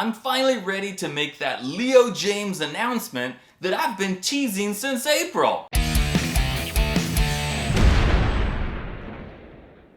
I'm finally ready to make that Leo Jaymz announcement that I've been teasing since April.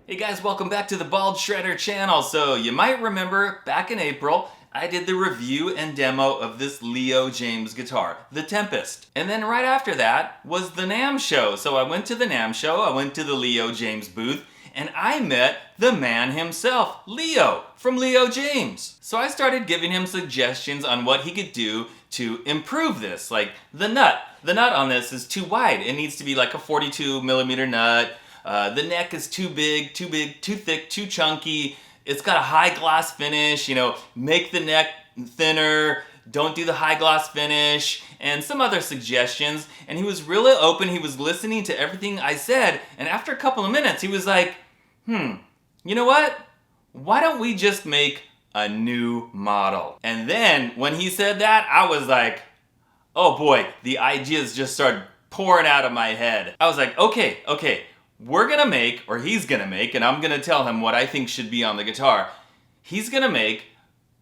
Hey guys, welcome back to the Bald Shredder channel. So you might remember back in April, I did the review and demo of this Leo Jaymz guitar, the Tempest. And then right after that was the NAMM show. So I went to the NAMM show, I went to the Leo Jaymz booth, and I met the man himself, Leo, from Leo Jaymz. So I started giving him suggestions on what he could do to improve this. Like the nut on this is too wide. It needs to be like a 42 millimeter nut. The neck is too big, too thick, too chunky. It's got a high gloss finish, make the neck thinner, don't do the high gloss finish, and some other suggestions. And he was really open, he was listening to everything I said, and after a couple of minutes he was like, you know what? Why don't we just make a new model? And then when he said that, I was like, oh boy, the ideas just started pouring out of my head. I was like, okay, we're gonna make, or he's gonna make, and I'm gonna tell him what I think should be on the guitar. He's gonna make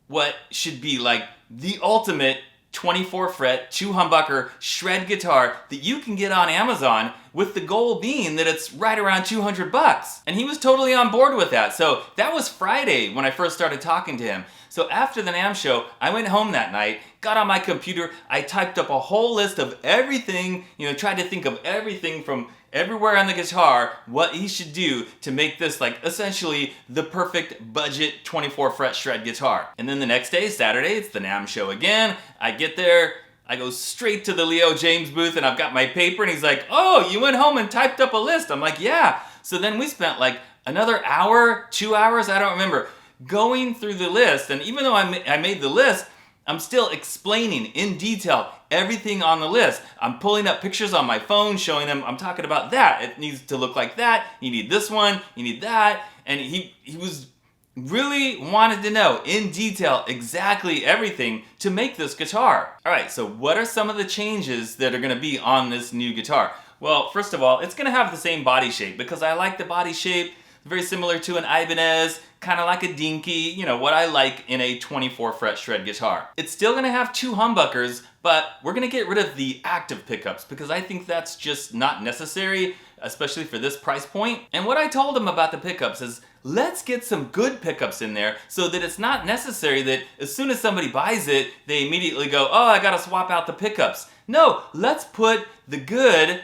what should be like the ultimate 24 fret, 2 humbucker shred guitar that you can get on Amazon, with the goal being that it's right around $200. And he was totally on board with that. So that was Friday when I first started talking to him. So after the NAMM show, I went home that night, got on my computer, I typed up a whole list of everything, tried to think of everything from everywhere on the guitar, what he should do to make this like essentially the perfect budget 24 fret shred guitar. And then the next day, Saturday, it's the NAMM show again. I get there, I go straight to the Leo Jaymz booth and I've got my paper and he's like, oh, you went home and typed up a list. I'm like, yeah. So then we spent like another hour, 2 hours, I don't remember, going through the list. And even though I made the list, I'm still explaining in detail everything on the list. I'm pulling up pictures on my phone, showing him, I'm talking about that. It needs to look like that. You need this one, you need that. And he was really wanted to know in detail exactly everything to make this guitar. All right, so what are some of the changes that are gonna be on this new guitar? Well, first of all, it's gonna have the same body shape because I like the body shape. Very similar to an Ibanez, kind of like a dinky, what I like in a 24 fret shred guitar. It's still gonna have 2 humbuckers, but we're gonna get rid of the active pickups because I think that's just not necessary, especially for this price point. And what I told him about the pickups is, let's get some good pickups in there so that it's not necessary that as soon as somebody buys it, they immediately go, oh, I gotta swap out the pickups. No, let's put the good,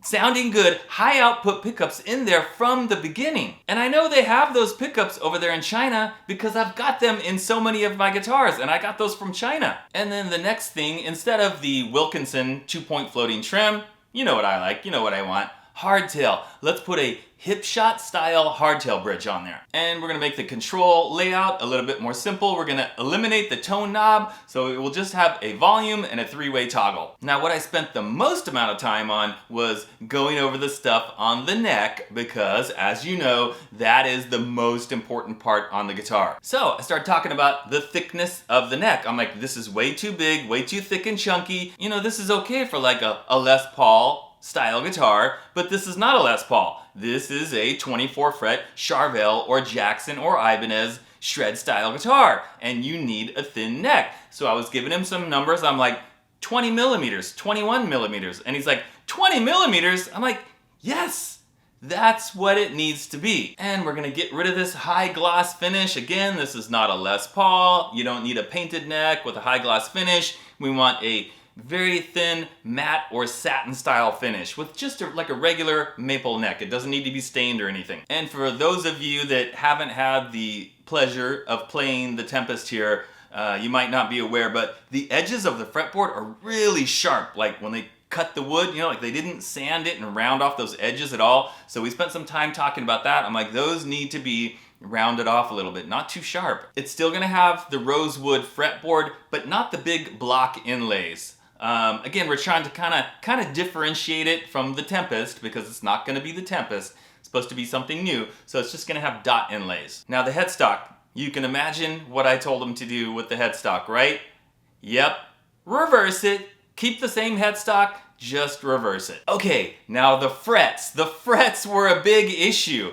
sounding good, high output pickups in there from the beginning. And I know they have those pickups over there in China because I've got them in so many of my guitars and I got those from China. And then the next thing, instead of the Wilkinson 2-point floating trim, you know what I like, you know what I want, hardtail. Let's put a hip shot style hardtail bridge on there. And we're gonna make the control layout a little bit more simple. We're gonna eliminate the tone knob, so it will just have a volume and a 3-way toggle. Now what I spent the most amount of time on was going over the stuff on the neck because, as you know, that is the most important part on the guitar. So I started talking about the thickness of the neck. I'm like, this is way too big, way too thick and chunky. This is okay for like a Les Paul style guitar, but this is not a Les Paul. This is a 24 fret Charvel or Jackson or Ibanez shred style guitar, and you need a thin neck. So I was giving him some numbers. I'm like, 20 millimeters, 21 millimeters. And he's like, 20 millimeters? I'm like, yes, that's what it needs to be. And we're gonna get rid of this high gloss finish. Again, this is not a Les Paul. You don't need a painted neck with a high gloss finish. We want a very thin matte or satin style finish with just like a regular maple neck. It doesn't need to be stained or anything. And for those of you that haven't had the pleasure of playing the Tempest here, you might not be aware, but the edges of the fretboard are really sharp. Like when they cut the wood, like they didn't sand it and round off those edges at all. So we spent some time talking about that. I'm like, those need to be rounded off a little bit, not too sharp. It's still gonna have the rosewood fretboard, but not the big block inlays. Again, we're trying to kind of differentiate it from the Tempest because it's not going to be the Tempest. It's supposed to be something new, so it's just going to have dot inlays. Now the headstock, you can imagine what I told him to do with the headstock, right? Yep, reverse it, keep the same headstock, just reverse it. Okay, now the frets. The frets were a big issue.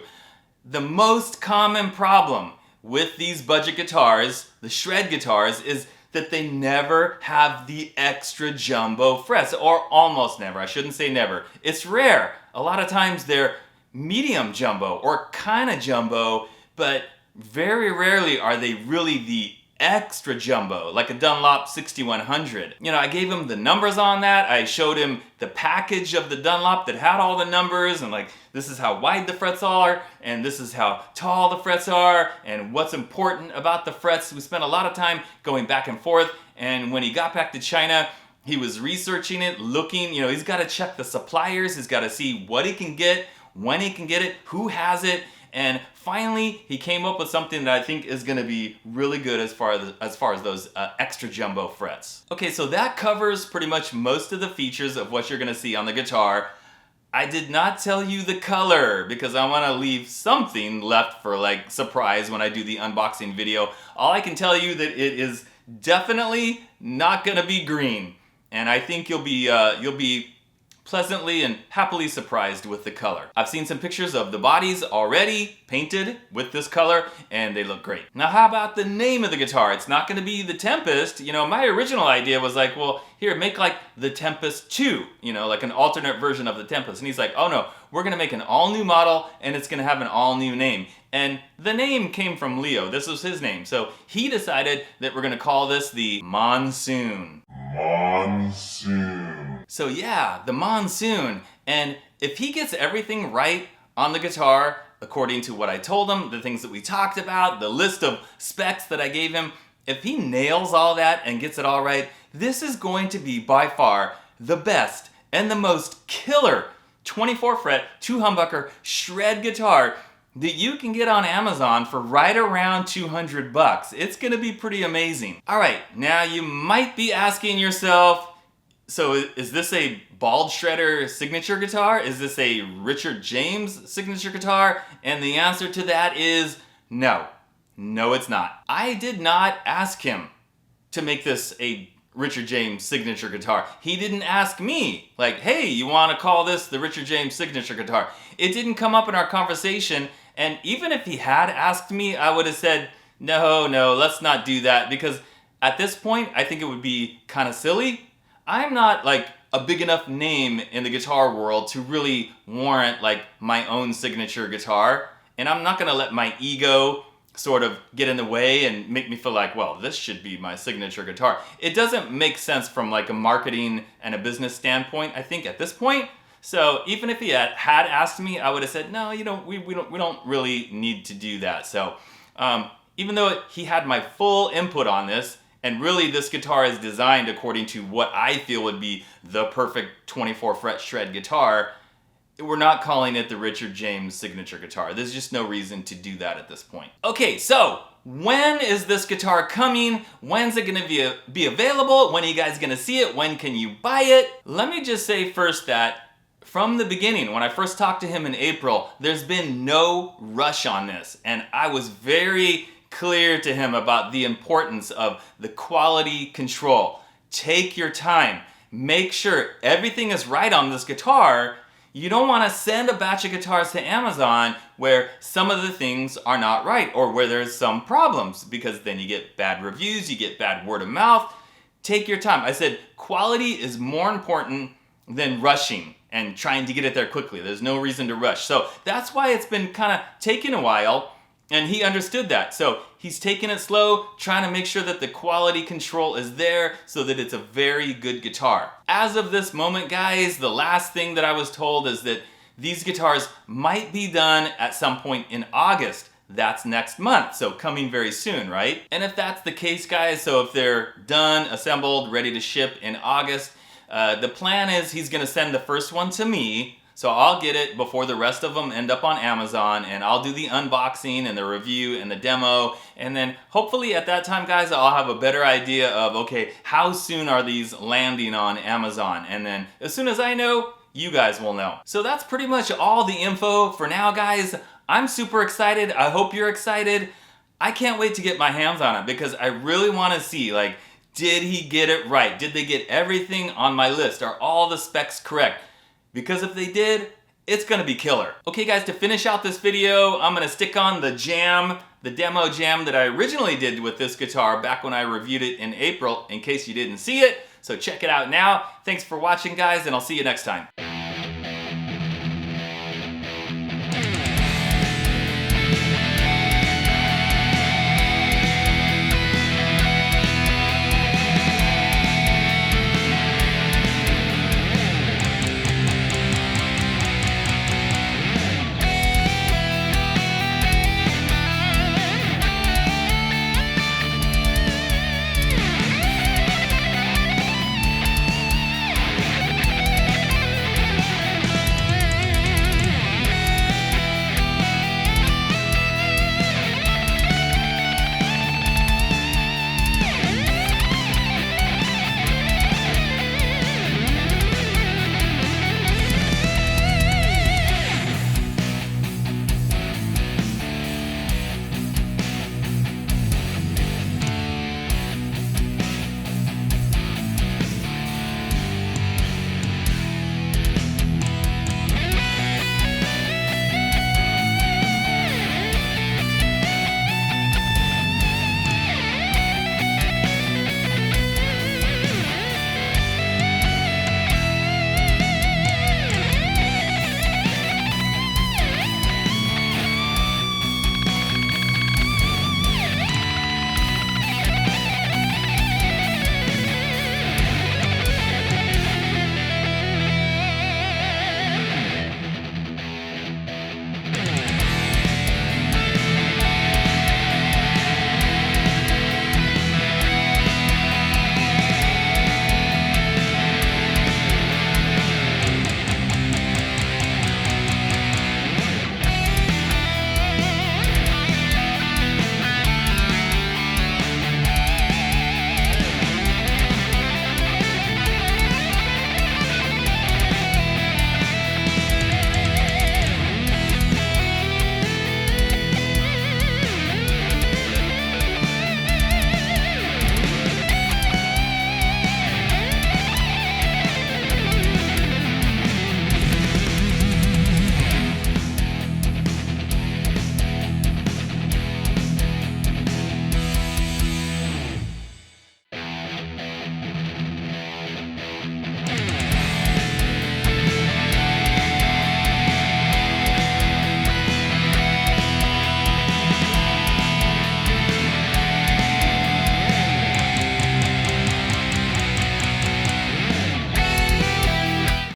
The most common problem with these budget guitars, the shred guitars, is that they never have the extra jumbo frets, or almost never. I shouldn't say never. It's rare. A lot of times they're medium jumbo or kind of jumbo, but very rarely are they really the extra jumbo, like a Dunlop 6100. You know, I gave him the numbers on that. I showed him the package of the Dunlop that had all the numbers, and like, this is how wide the frets are, and this is how tall the frets are, and what's important about the frets. We spent a lot of time going back and forth, and when he got back to China, he was researching it, looking, you know, he's got to check the suppliers, he's got to see what he can get, when he can get it, who has it, and finally he came up with something that I think is going to be really good as far as those extra jumbo frets. Okay, so that covers pretty much most of the features of what you're going to see on the guitar. I did not tell you the color because I want to leave something left for like surprise when I do the unboxing video. All I can tell you that it is definitely not going to be green, and I think you'll be pleasantly and happily surprised with the color. I've seen some pictures of the bodies already painted with this color, and they look great. Now, how about the name of the guitar? It's not gonna be the Tempest. You know, my original idea was like, well, here, make like the Tempest 2, you know, like an alternate version of the Tempest. And he's like, oh no, we're gonna make an all-new model, and it's gonna have an all-new name. And the name came from Leo. This was his name. So he decided that we're gonna call this the Monsoon. Monsoon. So yeah, the Monsoon. And if he gets everything right on the guitar, according to what I told him, the things that we talked about, the list of specs that I gave him, if he nails all that and gets it all right, this is going to be by far the best and the most killer 24 fret, 2 humbucker shred guitar that you can get on Amazon for right around $200. It's gonna be pretty amazing. All right, now you might be asking yourself, so is this a Bald Shredder signature guitar? Is this a Richard James signature guitar? And the answer to that is no. No, it's not. I did not ask him to make this a Richard James signature guitar. He didn't ask me, like, hey, you wanna call this the Richard James signature guitar? It didn't come up in our conversation, and even if he had asked me, I would have said, no, let's not do that, because at this point, I think it would be kind of silly. I'm not like a big enough name in the guitar world to really warrant like my own signature guitar, and I'm not gonna let my ego sort of get in the way and make me feel like, well, this should be my signature guitar. It doesn't make sense from like a marketing and a business standpoint, I think, at this point. So even if he had asked me, I would have said, no, you know, we don't really need to do that. So even though he had my full input on this, and really this guitar is designed according to what I feel would be the perfect 24 fret shred guitar, we're not calling it the Richard James signature guitar. There's just no reason to do that at this point. Okay, so when is this guitar coming? When's it gonna be available? When are you guys gonna see it? When can you buy it? Let me just say first that from the beginning, when I first talked to him in April, there's been no rush on this. And I was very clear to him about the importance of the quality control. Take your time. Make sure everything is right on this guitar. You don't want to send a batch of guitars to Amazon where some of the things are not right or where there's some problems, because then you get bad reviews, you get bad word of mouth. Take your time. I said quality is more important than rushing and trying to get it there quickly. There's no reason to rush. So that's why it's been kind of taking a while, and he understood that. So he's taking it slow, trying to make sure that the quality control is there so that it's a very good guitar. As of this moment, guys, the last thing that I was told is that these guitars might be done at some point in August. That's next month, so coming very soon, right? And if that's the case, guys, so if they're done, assembled, ready to ship in August, the plan is he's gonna send the first one to me, so I'll get it before the rest of them end up on Amazon, and I'll do the unboxing and the review and the demo, and then hopefully at that time, guys, I'll have a better idea of, okay, how soon are these landing on Amazon? And then as soon as I know, you guys will know. So that's pretty much all the info for now, guys. I'm super excited. I hope you're excited. I can't wait to get my hands on it because I really want to see, like, did he get it right? Did they get everything on my list? Are all the specs correct? Because if they did, it's gonna be killer. Okay guys, to finish out this video, I'm gonna stick on the jam, the demo jam that I originally did with this guitar back when I reviewed it in April, in case you didn't see it. So check it out now. Thanks for watching guys, and I'll see you next time.